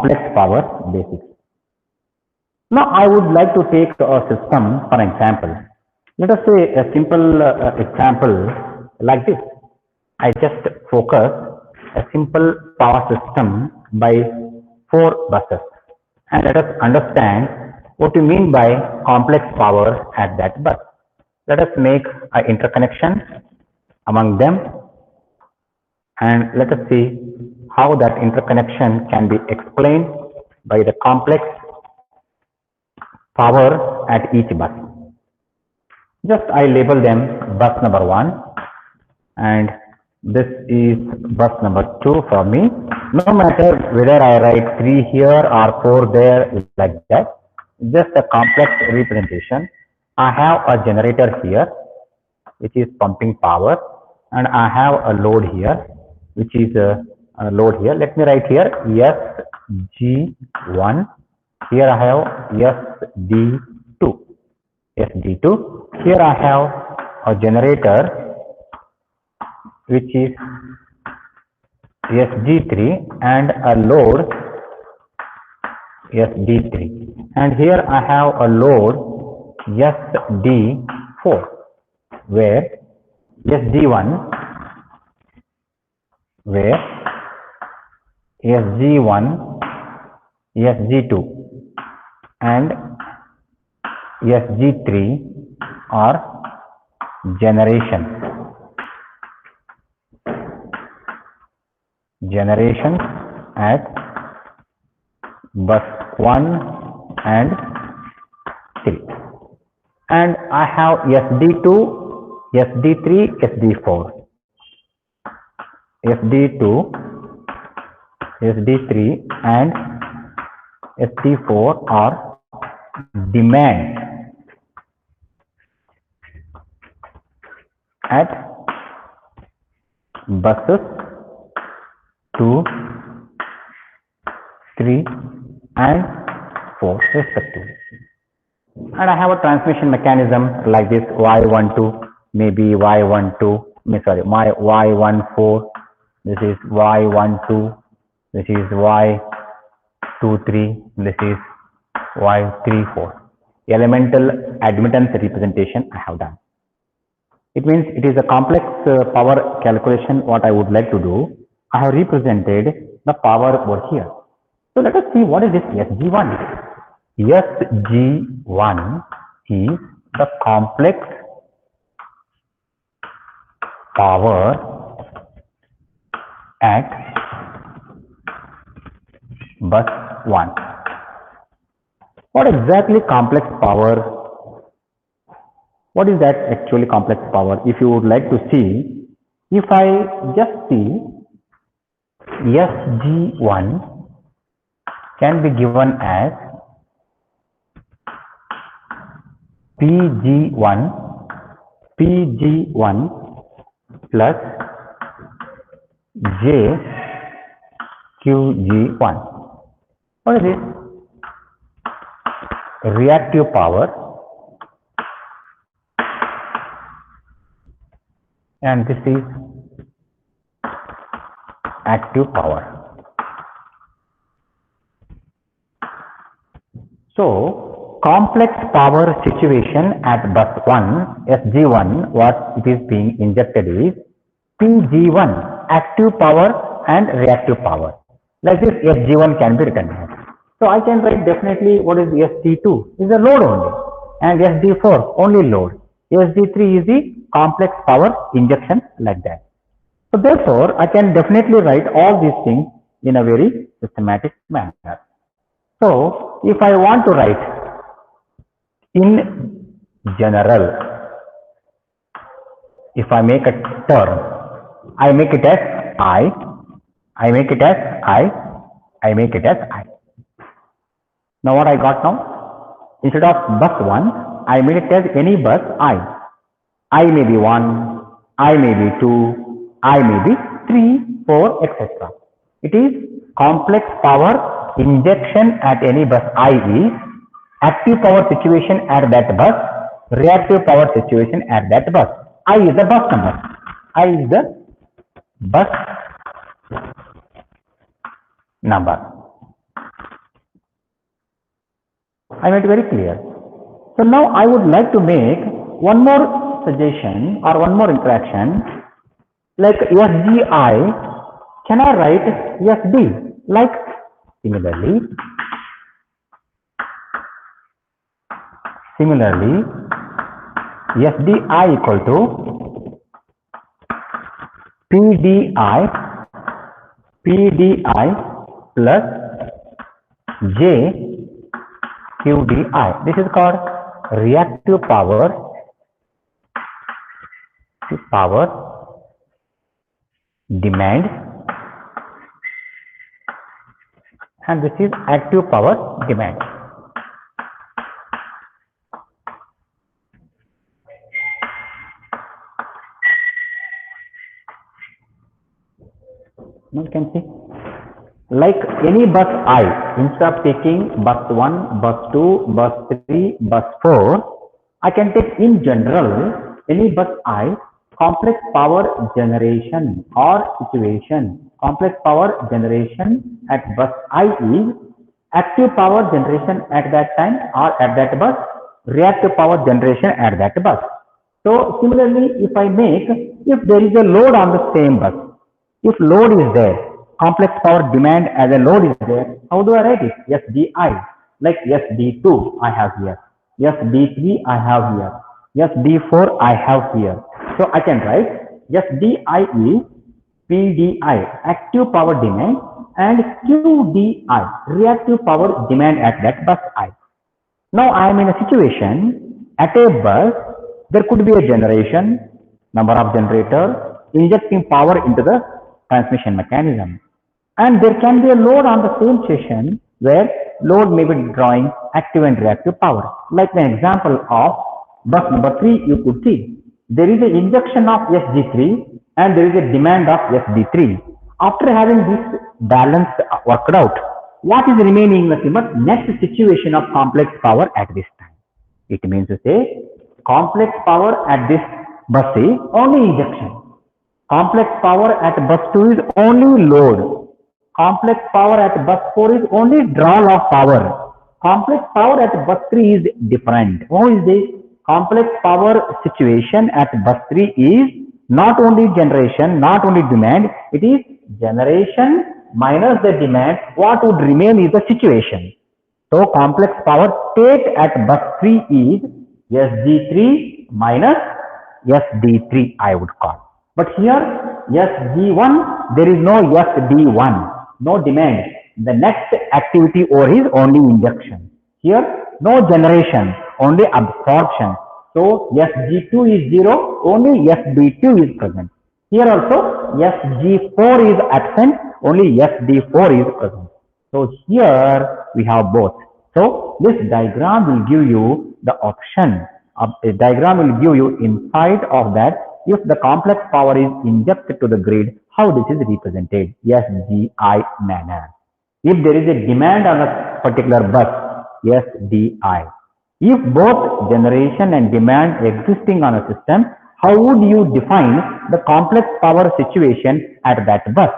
complex power basics. Now I would like to take a system for example. Let us say a simple example like this. I just focus a simple power system by 4 buses, and let us understand what you mean by complex power at that bus. Let us make an interconnection among them, and let us see how that interconnection can be explained by the complex power at each bus. Just I label them bus number 1, and this is bus number 2 for me. No matter whether I write 3 here or 4 there, like that, just a complex representation. I have a generator here which is pumping power, and I have a load here which is a load here. Let me write here SG1. Here I have SD2. Here I have a generator which is SG3 and a load SD3, and here I have a load SD4, where SG1, SG2 and SG3 are generations at bus 1 and 3, and I have SD2, SD3, SD4. SD2, SD3 and SD4 are demand at buses 2, 3 and 4 respectively. And I have a transmission mechanism like this: Y12, maybe Y12, my Y14, this is Y12, this is Y23, this is Y34. Elemental admittance representation I have done. It means it is a complex power calculation. What I would like to do, I have represented the power over here. So let us see what is this SG1. SG1 is the complex power at bus 1. What exactly complex power? What is that actually complex power? If you would like to see, if I just see SG1 can be given as PG1 plus JQG1. What is this? Reactive power, and this is active power. So complex power situation at bus 1 SG1, what it is being injected is PG1, active power and reactive power. Like this, SG1 can be written here. So I can write definitely what is SG2 is a load only, and SG4 only load. SG3 is the complex power injection, like that. So therefore, I can definitely write all these things in a very systematic manner. So if I want to write in general, if I make a term, I make it as I make it as I make it as I. Now what I got now? Instead of bus 1, I made it as any bus I may be 1, I may be 2, I may be 3, 4, etc. It is complex power injection at any bus I is active power situation at that bus, reactive power situation at that bus. I is the bus number. I is the bus number. I made it very clear. So now I would like to make one more suggestion or one more interaction. Like SGI, can I write SD? Like similarly, SDI equal to PDI plus JQDI. This is called reactive power demand, and this is active power demand. Now you can see, like any bus I, instead of taking bus 1, bus 2, bus 3, bus 4, I can take in general any bus I, complex power generation or situation. Complex power generation at bus I is active power generation at that time or at that bus, reactive power generation at that bus. So similarly, if I make, if there is a load on the same bus, if load is there, complex power demand as a load is there, how do I write it? SDI, like SD2 I have here, SD3 I have here, SD4 I have here. So I can write SDI is PDI, active power demand, and QDI, reactive power demand at that bus I. Now I am in a situation, at a bus, there could be a generation, number of generators, injecting power into the transmission mechanism. And there can be a load on the same station where load may be drawing active and reactive power. Like the example of bus number 3, you could see there is an injection of SG3 and there is a demand of SD3. After having this balance worked out, what is remaining nothing but next situation of complex power at this time. It means to say complex power at this bus is only injection. Complex power at bus 2 is only load. Complex power at bus 4 is only draw of power. Complex power at bus 3 is different. How is this? Complex power situation at bus 3 is not only generation, not only demand, it is generation minus the demand. What would remain is the situation. So complex power state at bus 3 is SG3 minus SD3 I would call. But here SG1, there is no SD1, no demand. The next activity over is only injection. Here no generation, only absorption. So SG2 is 0, only SD2 is present. Here also SG4 is absent, only SD4 is present. So here we have both. So this diagram will give you the option. A diagram will give you insight of that. If the complex power is injected to the grid, how this is represented? SGI manner. If there is a demand on a particular bus, SDI. If both generation and demand existing on a system, how would you define the complex power situation at that bus?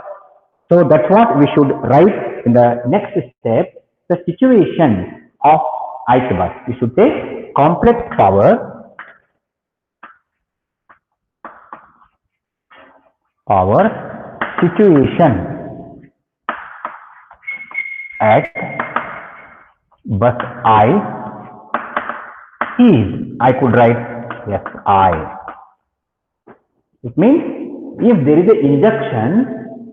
So that's what we should write in the next step, the situation of ith bus. We should say complex power situation at bus I is, I could write SI. It means if there is a injection,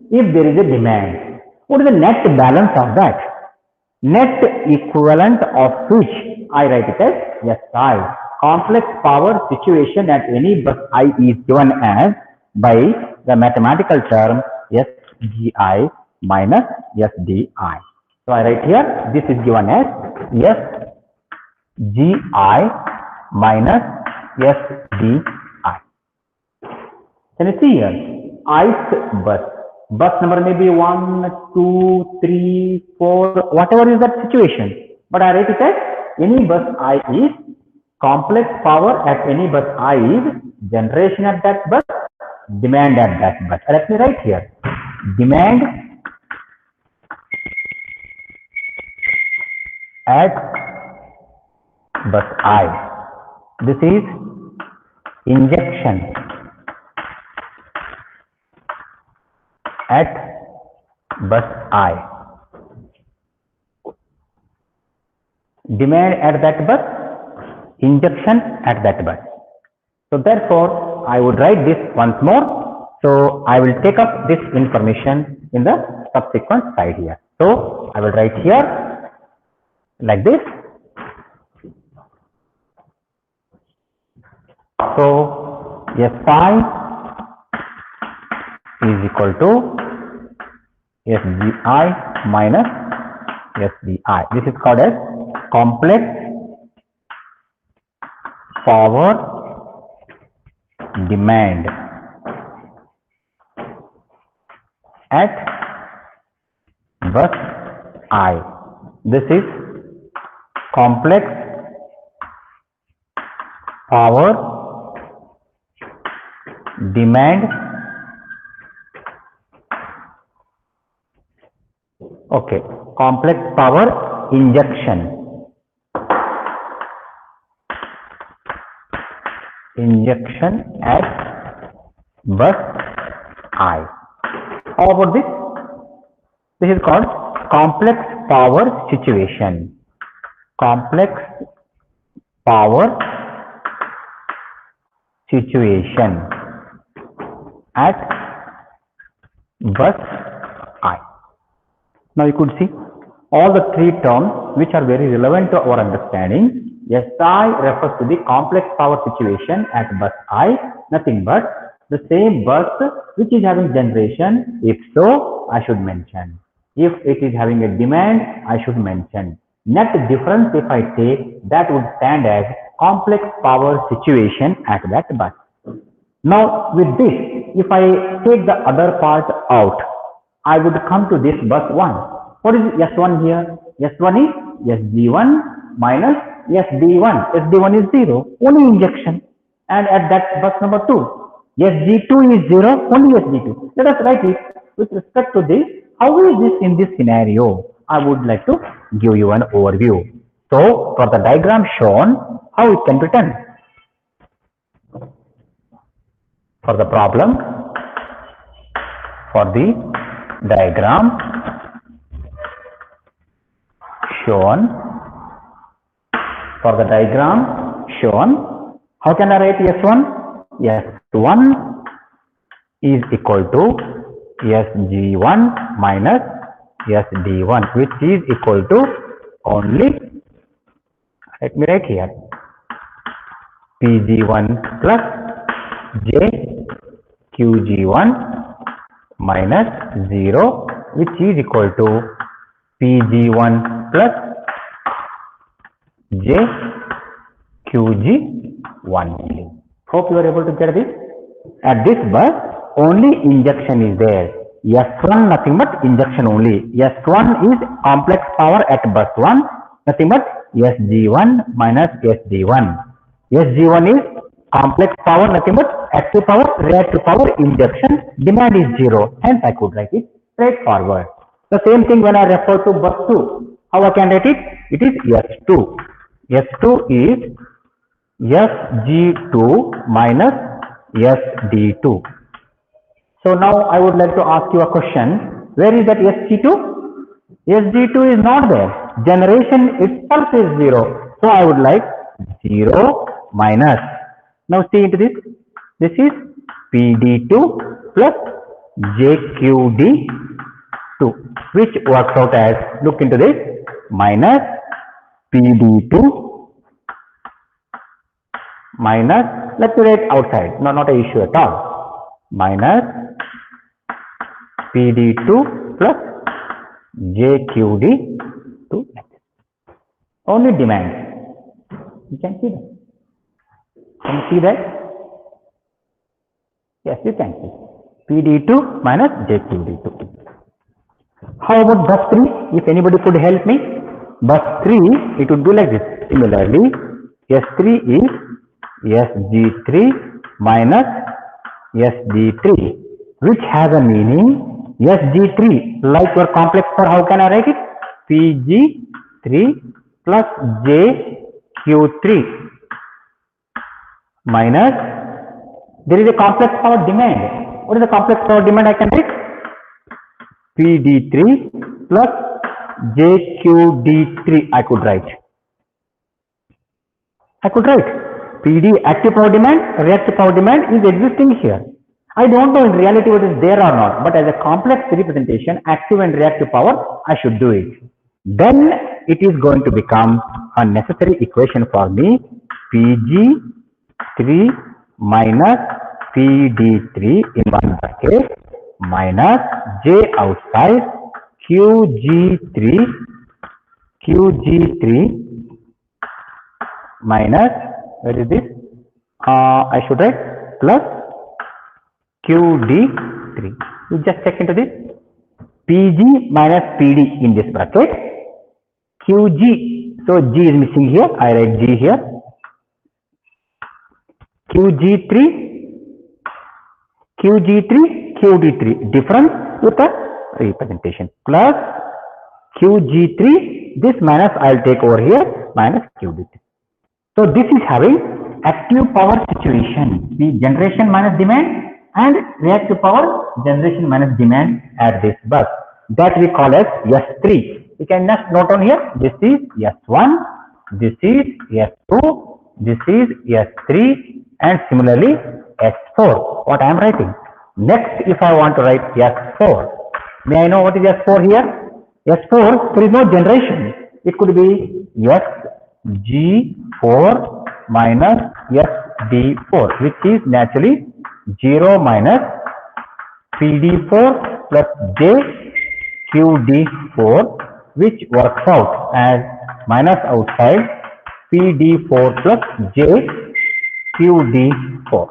if there is a demand, what is the net balance of that? Net equivalent of which I write it as SI. Complex power situation at any bus I is given as by the mathematical term SGI minus SDI. So I write here, this is given as SGI minus SDI. Can you see here? Ith bus. Bus number may be 1, 2, 3, 4, whatever is that situation. But I write it as any bus I is complex power at any bus I is generation at that bus, demand at that bus. Let me write here. Demand at bus I. This is injection at bus I. Demand at that bus, injection at that bus. So therefore, I would write this once more. So I will take up this information in the subsequent slide here. So I will write here like this. So S5 is equal to SGI minus SDI. This is called as complex power demand at bus I. This is complex power demand, okay, complex power injection at bus I. How about this? This is called complex power situation. Complex power situation at bus I. Now you could see all the three terms which are very relevant to our understanding. SI refers to the complex power situation at bus I, nothing but the same bus which is having generation. If so, I should mention. If it is having a demand, I should mention. Net difference, if I take, that would stand as complex power situation at that bus. Now with this, if I take the other part out, I would come to this bus 1. What is S1 here? S1 is SG1 minus SD1. SD1 is 0, only injection. And at that bus number 2, SG2 is 0, only SG2. Let us write it with respect to this. How is this in this scenario? I would like to give you an overview. So, for the diagram shown, how it can be done? For the problem, for the diagram shown, how can I write S1? S1 is equal to SG1 minus SD1, which is equal to only, let me write here, PG1 plus JQG1 minus 0, which is equal to PG1 plus JQG1. Hope you are able to get this. At this bus, only injection is there. S1 nothing but injection only. S1 is complex power at bus 1, nothing but SG1 minus SD1. SG1 is complex power, nothing but active power, reactive power, injection. Demand is 0. Hence, I could write it straightforward. The same thing when I refer to bus 2. How I can write it? It is S2. S2 is SG2 minus SD2. So now I would like to ask you a question. Where is that SG2? SG2 is not there. Generation itself is 0. So I would like 0 minus. Now see into this. This is PD2 plus JQD2, which works out as, look into this, minus PD2 minus, let me write outside, no, not an issue at all, minus PD2 plus JQD2, only demand. You can see that. Can you see that? Yes, you can see. PD2 minus JQD2. How about bus 3? If anybody could help me. Bus 3, it would be like this. Similarly, S3 is SG3 minus SG3, which has a meaning SG3, like your complex power, how can I write it? PG3 plus JQD3. Q3 minus, there is a complex power demand. What is the complex power demand I can write? PD3 plus JQD3 I could write. PD active power demand, reactive power demand is existing here. I don't know in reality what is there or not, but as a complex representation, active and reactive power, I should do it. Then it is going to become a necessary equation for me, PG3 minus PD3 in one bracket minus J outside QG3 minus, where is this? I should write plus QD3. You just check into this. PG minus PD in this bracket. QG. So G is missing here. I write G here. QD3, difference with the representation. Plus QG3, this minus I'll take over here, minus QD3. So this is having active power situation, the generation minus demand, and reactive power, generation minus demand at this bus. That we call as S3. You can just note on here, this is S1, this is S2, this is S3, and similarly S4, what I am writing. Next, if I want to write S4, may I know what is S4 here? S4, there is no generation. It could be SG4 minus SD4, which is naturally 0 minus PD4 plus JQD4, which works out as minus outside PD4 plus JQD4.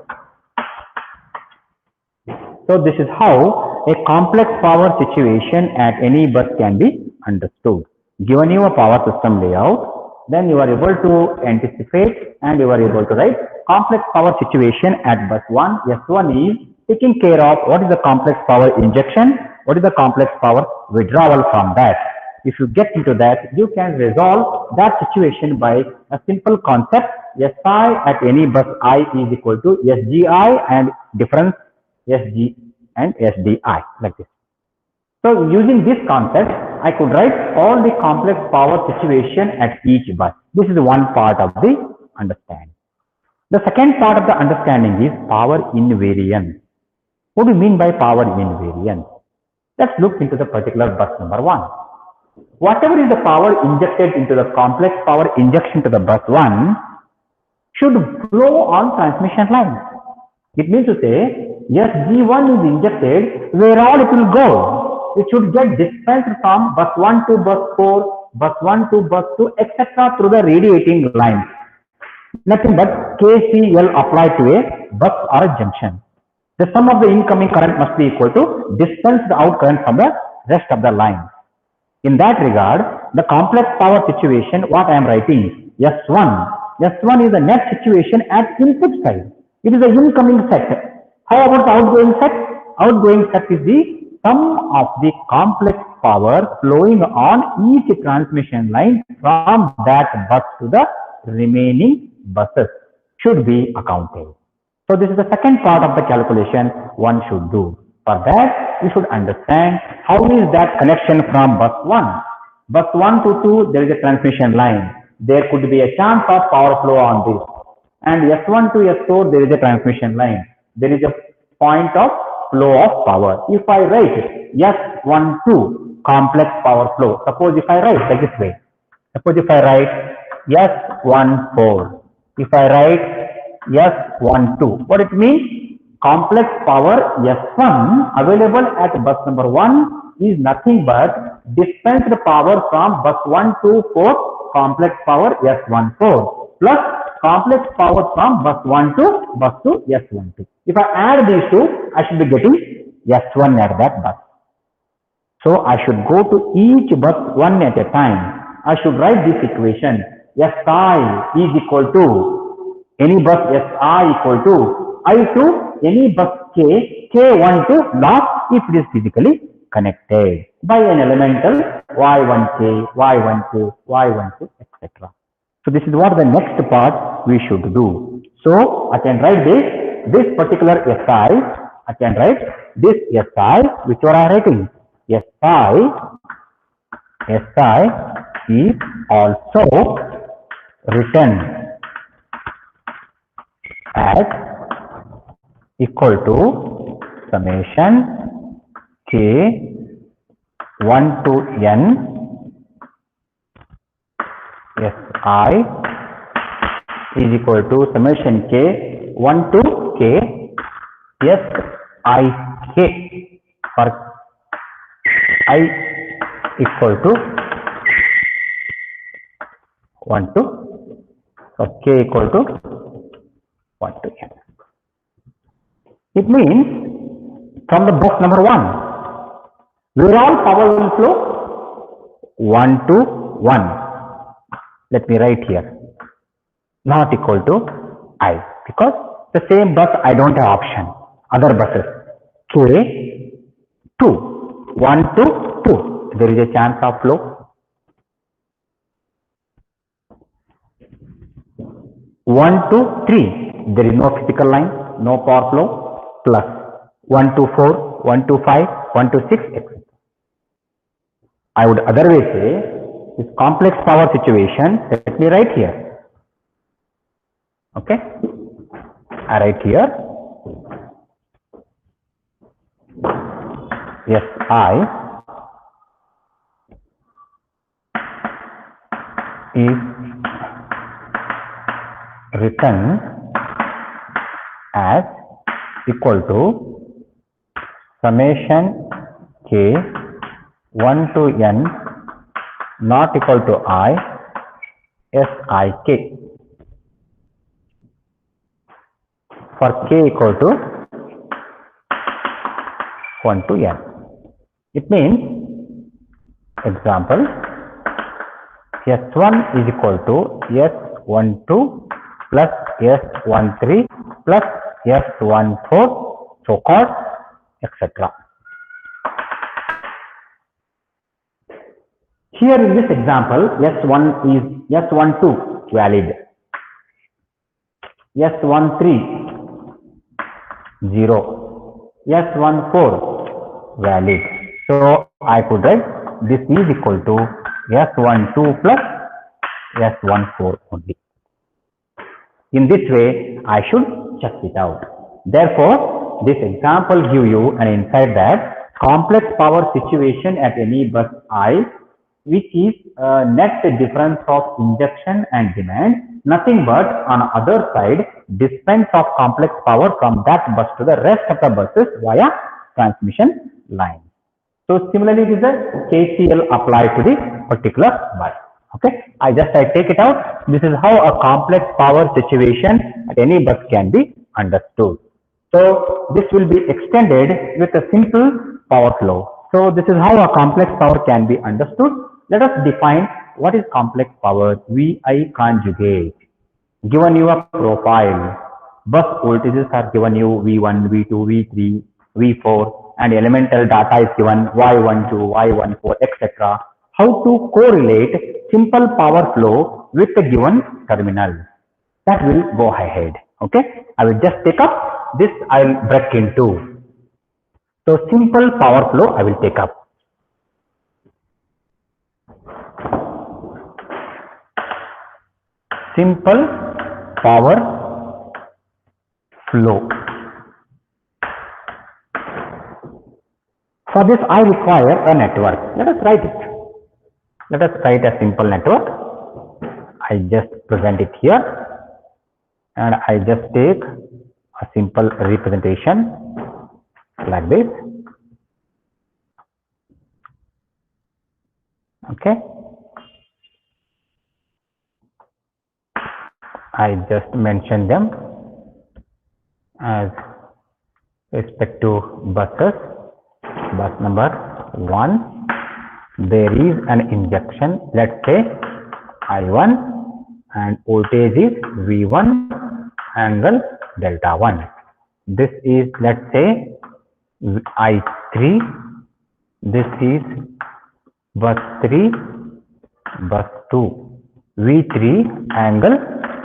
So this is how a complex power situation at any bus can be understood. Given you a power system layout, then you are able to anticipate and you are able to write complex power situation at bus 1. S1 is taking care of what is the complex power injection, what is the complex power withdrawal from that. If you get into that, you can resolve that situation by a simple concept. SI at any bus I is equal to SGI and difference SG and SDI, like this. So using this concept, I could write all the complex power situation at each bus. This is one part of the understanding. The second part of the understanding is power invariance. What do you mean by power invariance? Let's look into the particular bus number 1. Whatever is the power injected into the complex power injection to the bus 1 should flow on transmission line. It means to say, SG1 is injected, where all it will go. It should get dispensed from bus 1 to bus 4, bus 1 to bus 2, etc. through the radiating lines. Nothing but KCL applied to a bus or a junction. The sum of the incoming current must be equal to dispense the out current from the rest of the line. In that regard, the complex power situation, what I am writing, S1. S1 is the net situation at input side. It is the incoming set. How about the outgoing set? Outgoing set is the sum of the complex power flowing on each transmission line from that bus to the remaining buses should be accounted. So this is the second part of the calculation one should do. For that, you should understand how is that connection from bus 1. Bus 1 to 2, there is a transmission line. There could be a chance of power flow on this. And S1 to S4, there is a transmission line. There is a point of flow of power. If I write S12 complex power flow, suppose if I write like this way, suppose if I write S14, if I write S12, what it means? Complex power S1 available at bus number 1 is nothing but dispensed power from bus 1 to 4 complex power S14 plus complex power from bus 1 to bus 2 S12. If I add these two, I should be getting S1 at that bus. So I should go to each bus one at a time. I should write this equation. Si is equal to any bus Si equal to I to any bus K, K1 to log if it is physically connected by an elemental Y1K, Y12, Y12, etc. So this is what the next part we should do. So I can write this particular I can write this SI, which one I am writing? SI is also written as equal to summation K 1 to N SI is equal to summation K 1 to K SIK for I equal to 1 to K equal to 1 to N. It means from the bus number 1, where all power will flow 1 to 1. Let me write here, not equal to I, because the same bus I don't have option. Other buses K 2, 1 to 2, there is a chance of flow. 1 to 3, there is no physical line, no power flow, plus 1 to 4, 1 to 5, 1 to 6, etc. I would other way say, this complex power situation, let me write here. Okay, I write here SI is written as equal to summation K 1 to N not equal to I SIK for K equal to 1 to N. It means, example, S1 is equal to S12 plus S13 plus S14, so called, etc. Here in this example, S1 is S12 valid, S13 0, S14 valid. So I could write this is equal to S12 plus S14 only. In this way, I should check it out. Therefore, this example give you an insight that complex power situation at any bus I, which is net difference of injection and demand, nothing but on other side dispense of complex power from that bus to the rest of the buses via transmission line. So similarly, it is a KCL applied to the particular bus. Okay, I take it out. This is how a complex power situation at any bus can be understood. So this will be extended with a simple power flow. So this is how a complex power can be understood. Let us define what is complex power. VI conjugate. Given you a profile, bus voltages are given you V1, V2, V3, V4, and elemental data is given Y12, Y14, etc. How to correlate simple power flow with the given terminal. That will go ahead. Okay, I will just take up this. I will break into. So simple power flow I will take up. Simple power flow. For this I require a network. Let us write it. Let us write a simple network. I just present it here and I just take a simple representation like this. Okay. I just mention them as respect to buses. Bus number 1, there is an injection, let's say I1, and voltage is V1 angle delta 1. This is, let's say, I3. This is bus 3, bus 2. V3 angle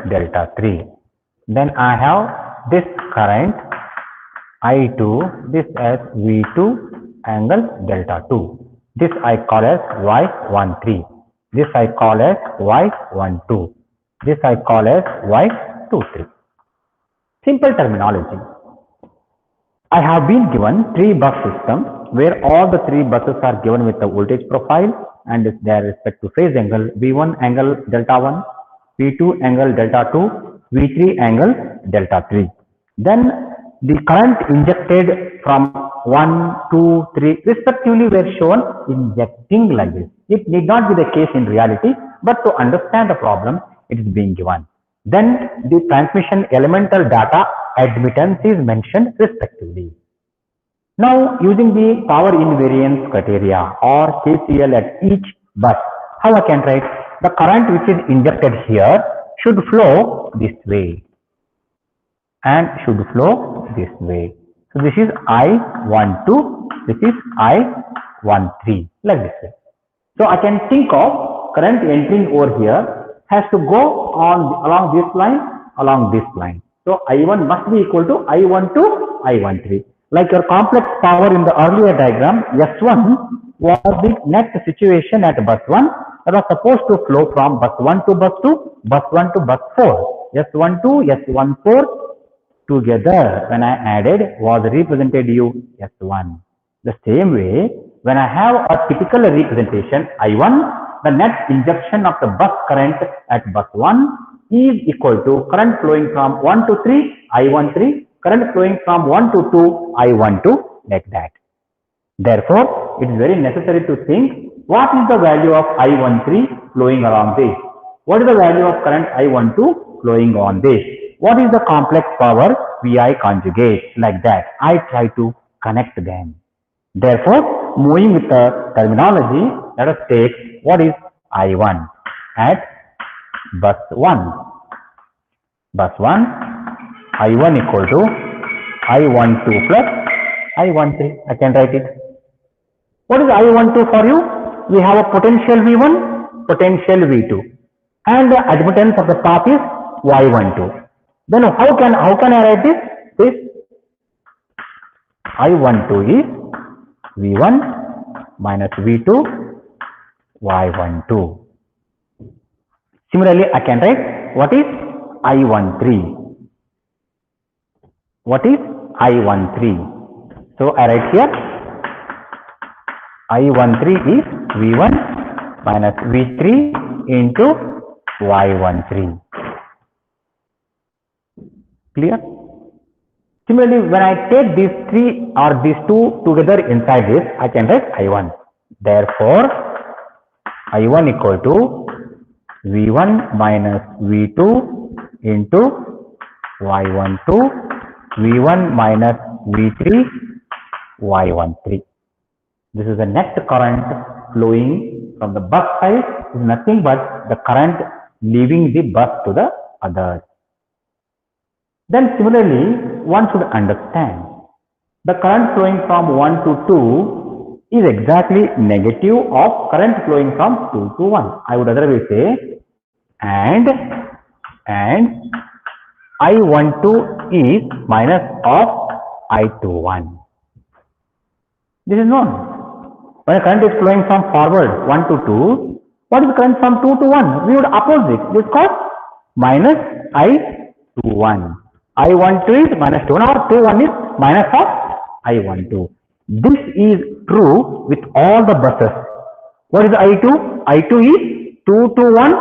delta 3. Then I have this current I2, this as V2 angle delta 2. This I call as Y13. This I call as Y12. This I call as Y23. Simple terminology. I have been given 3-bus system where all the 3 buses are given with the voltage profile and their respective phase angle V1 angle delta 1, V2 angle delta 2, V3 angle delta 3. Then the current injected from 1, 2, 3 respectively were shown injecting like this. It need not be the case in reality, but to understand the problem, it is being given. Then the transmission elemental data admittance is mentioned respectively. Now, using the power invariance criteria or KCL at each bus, how I can write? The current which is injected here should flow this way and should flow this way. So, this is I12, this is I13, like this way. So, I can think of current entering over here has to go on along this line. So, I1 must be equal to I12, I13. Like your complex power in the earlier diagram, S1 was the net situation at bus 1 that was supposed to flow from bus 1 to bus 2, bus 1 to bus 4. S12, S14 together when I added was represented you S1. The same way, when I have a typical representation I1, the net injection of the bus current at bus 1 is equal to current flowing from 1 to 3, I13, current flowing from 1 to 2, I12, like that. Therefore, it is very necessary to think what is the value of I13 flowing along this? What is the value of current I12 flowing on this? What is the complex power VI conjugate? Like that. I try to connect them. Therefore, moving with the terminology, let us take what is I1 at bus 1. Bus 1, I1 equal to I12 plus I13. I can write it. What is I12 for you? We have a potential V1, potential V2, and the admittance of the path is Y12. Then how can I write this? This I12 is V1 minus V2 Y12. Similarly, I can write what is I13. What is I13? So I write here I13 is V1 minus V3 into Y13. Clear? Similarly, when I take these 3 or these 2 together inside this, I can write I1. Therefore, I1 equal to V1 minus V2 into Y12, V1 minus V3, Y13. This is the net current flowing from the bus side, is nothing but the current leaving the bus to the others. Then similarly, one should understand the current flowing from 1 to 2 is exactly negative of current flowing from 2 to 1. I would otherwise say and I12 is minus of I21. This is known. When a current is flowing from forward 1 to 2, what is the current from 2 to 1? We would oppose it. This is called minus I21. I12 is minus 2 or 21 is minus of I12. This is true with all the buses. What is I2? I2 is 2 to 1,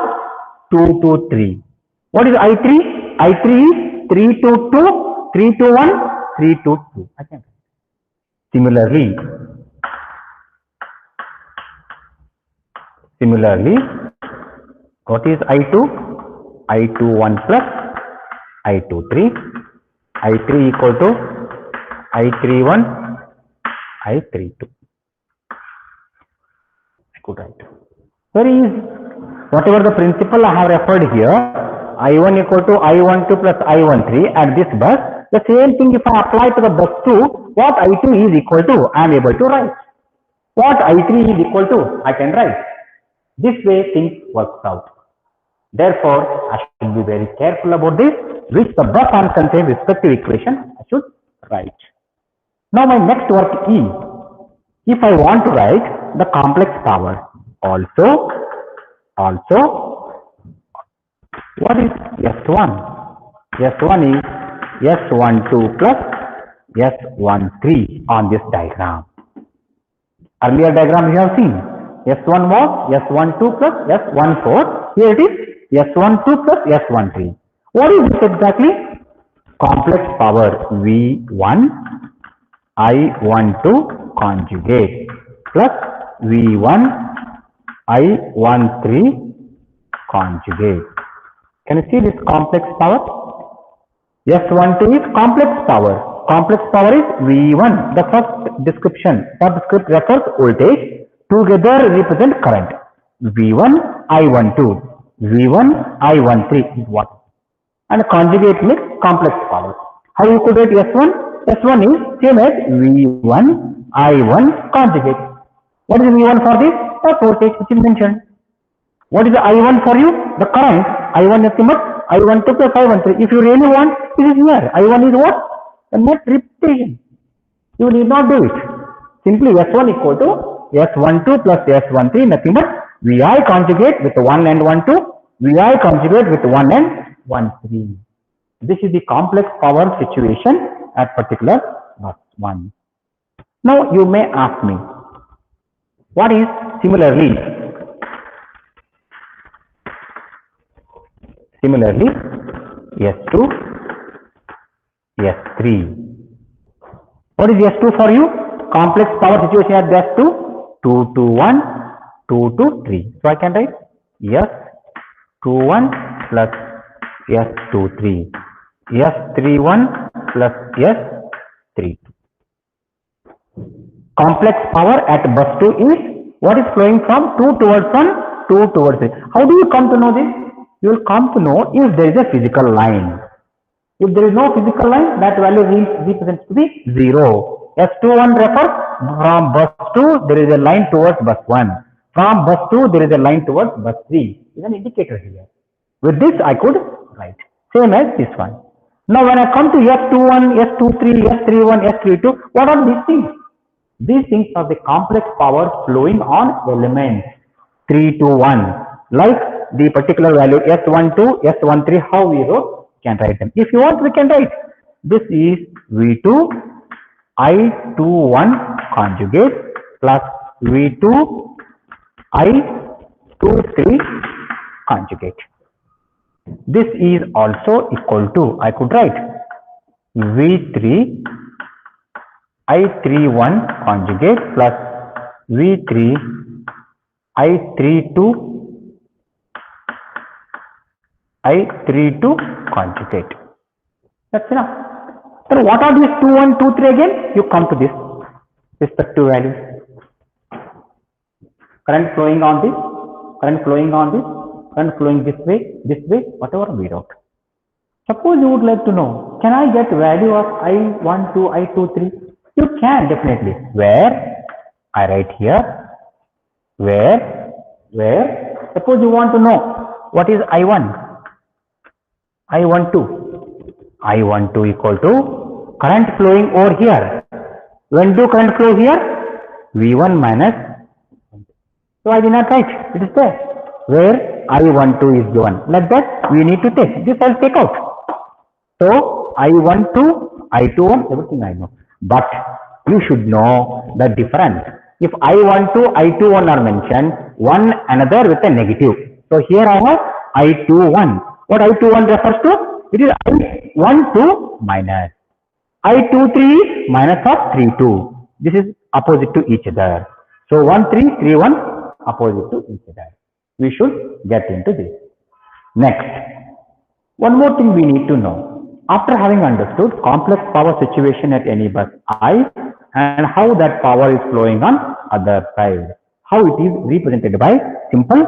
2 to 3. What is I3? I3 is 3 to 2, 3 to 1, 3 to 2. Similarly, what is I2? I21 plus I23. I3 equal to I31, I32. I could write. Very easy. Whatever the principle I have referred here, I1 equal to I12 plus I13 at this bus. The same thing if I apply to the bus 2, what I2 is equal to, I am able to write. What I3 is equal to, I can write. This way things works out. Therefore, I should be very careful about this, which the bus and contain respective equation I should write. Now my next work is, if I want to write the complex power, also, what is S1? S1 is S12 plus S13 on this diagram. Earlier diagram you have seen, S1 was S12 plus S14. Here it is S12 plus S13. What is this exactly? Complex power V1 I12 conjugate plus V1 I13 conjugate. Can you see this complex power? S12 is complex power. Complex power is V1. The first description, subscript refers voltage. Together represent current. V1 I12. V1 I13 is what? And conjugate means complex power. How you could write S1? S1 is same as V1 I1 conjugate. What is V1 for this? The voltage which is mentioned. What is the I1 for you? The current. I1 nothing but I12 plus I13. If you really want, it is here. I1 is what? The net repetition. You need not do it. Simply S1 equal to S12 plus S13, nothing but Vi conjugate with 1 and 1 2, Vi conjugate with 1 and 1 3. This is the complex power situation at particular bus 1. Now you may ask me, what is similarly S2, S3. What is S2 for you? Complex power situation at S2, 2 to 1, 2 to 3. So I can write S21 plus S23, S31 plus S32. Complex power at bus 2 is what is flowing from 2 towards 1, 2 towards 3. How do you come to know this? You will come to know if there is a physical line. If there is no physical line, that value represents to be 0. S21 refers from bus 2, there is a line towards bus 1. From bus 2, there is a line towards bus 3. Is an indicator here. With this, I could write. Same as this one. Now, when I come to S21, S23, S31, S32, what are these things? These things are the complex power flowing on elements 3 to 1. Like the particular value S12, S13, how we wrote, can write them. If you want, we can write. This is V2 I21 conjugate plus V2 I23 conjugate. This is also equal to, I could write V3 I31 conjugate plus V3 I32 conjugate. That's enough. So what are these 2, 1, 2, 3 again? You come to this respective values. Current flowing on this, current flowing on this, current flowing this way, whatever we wrote. Suppose you would like to know, can I get value of I12, I23? You can definitely. Where? I write here. Where? Suppose you want to know what is I1. I12. I12 equal to current flowing over here. When do current flow here? V1 minus. So I did not write. It is there. Where I12 is given. Like that, we need to take. This I'll take out. So I12, I21, everything I know. But you should know the difference. If I12, I21 are mentioned, one another with a negative. So here I have I21. What I21 refers to? It is I12 minus. I23 is minus of 32. This is opposite to each other. So 1, 3, 3, 1 opposite to each other. We should get into this. Next, one more thing we need to know. After having understood complex power situation at any bus I and how that power is flowing on other side, how it is represented by simple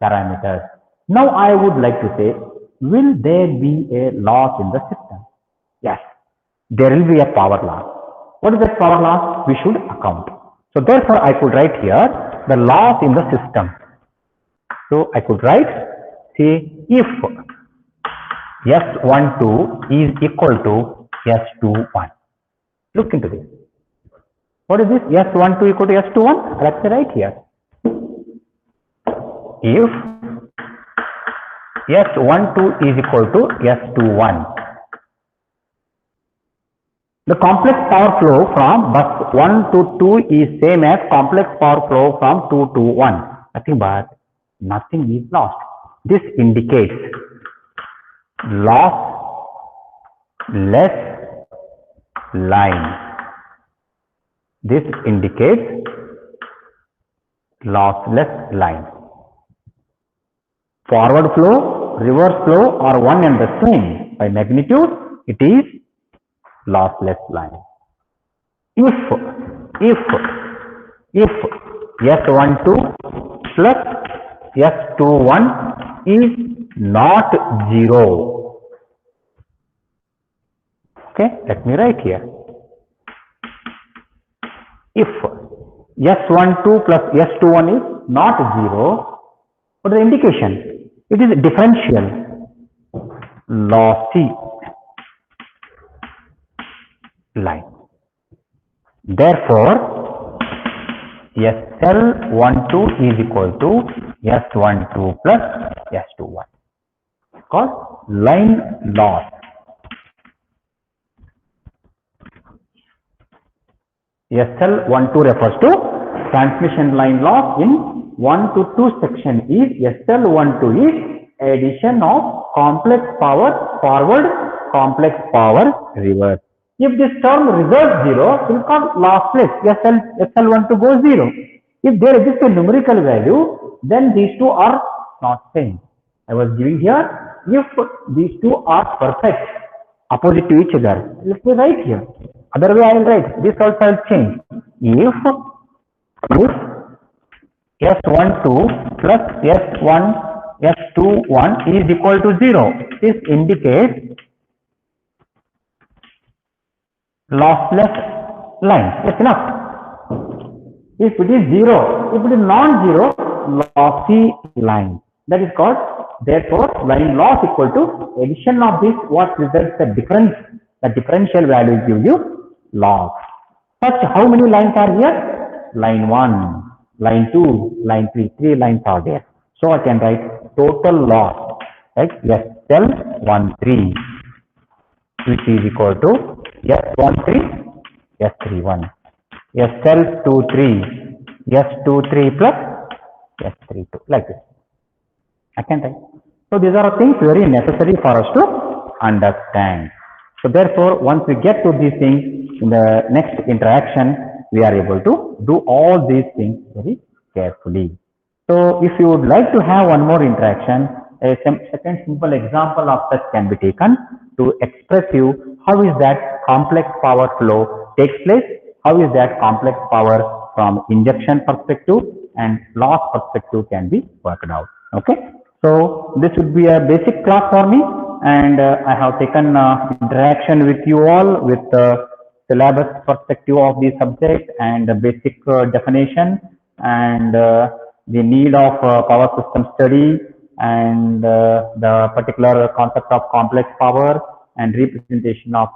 parameters. Now I would like to say, will there be a loss in the system? Yes, there will be a power loss. What is that power loss? We should account. So therefore I could write here the loss in the system. So I could write See, if S12 is equal to S21. Look into this. What is this? S12 equal to S21? Let's write here. If S12 is equal to S21, the complex power flow from bus 1 to 2 is same as complex power flow from 2 to 1. Nothing is lost. This indicates lossless line. This indicates lossless line. Forward flow, reverse flow are one and the same. By magnitude, it is lossless line. If S12 plus S21 is not 0. Okay, let me write here. If S12 plus S21 is not 0, what is the indication? It is differential, lossy line. Therefore, SL12 is equal to S12 plus S21. Called line loss. SL12 refers to transmission line loss in 1 to 2 section. Is SL12 is addition of complex power forward, complex power reverse. If this term reverse 0, it will come lossless. SL12 goes 0. If there exists a numerical value, then these two are not same. I was giving here, if these two are perfect, opposite to each other, let me write here. Other way I will write, this also I will change. If S12 plus S21 is equal to 0, this indicates lossless line. Yes, enough. If it is 0, if it is non-zero, lossy line. That is called, therefore, line loss equal to addition of this, what results the difference, the differential value gives you loss. Such how many lines are here? Line 1, line 2, line 3, 3 lines are there. So I can write total loss, right? SL13, which is equal to S13, S31, SL23, S23 plus S32, like this. I can write. So these are things very necessary for us to understand. So therefore, once we get to these things in the next interaction, we are able to do all these things very carefully. So if you would like to have one more interaction, a second simple example of such can be taken to express you how is that complex power flow takes place, how is that complex power from injection perspective and loss perspective can be worked out. Okay, so this would be a basic class for me, and I have taken interaction with you all with the syllabus perspective of the subject and the basic definition and the need of power system study and the particular concept of complex power and representation of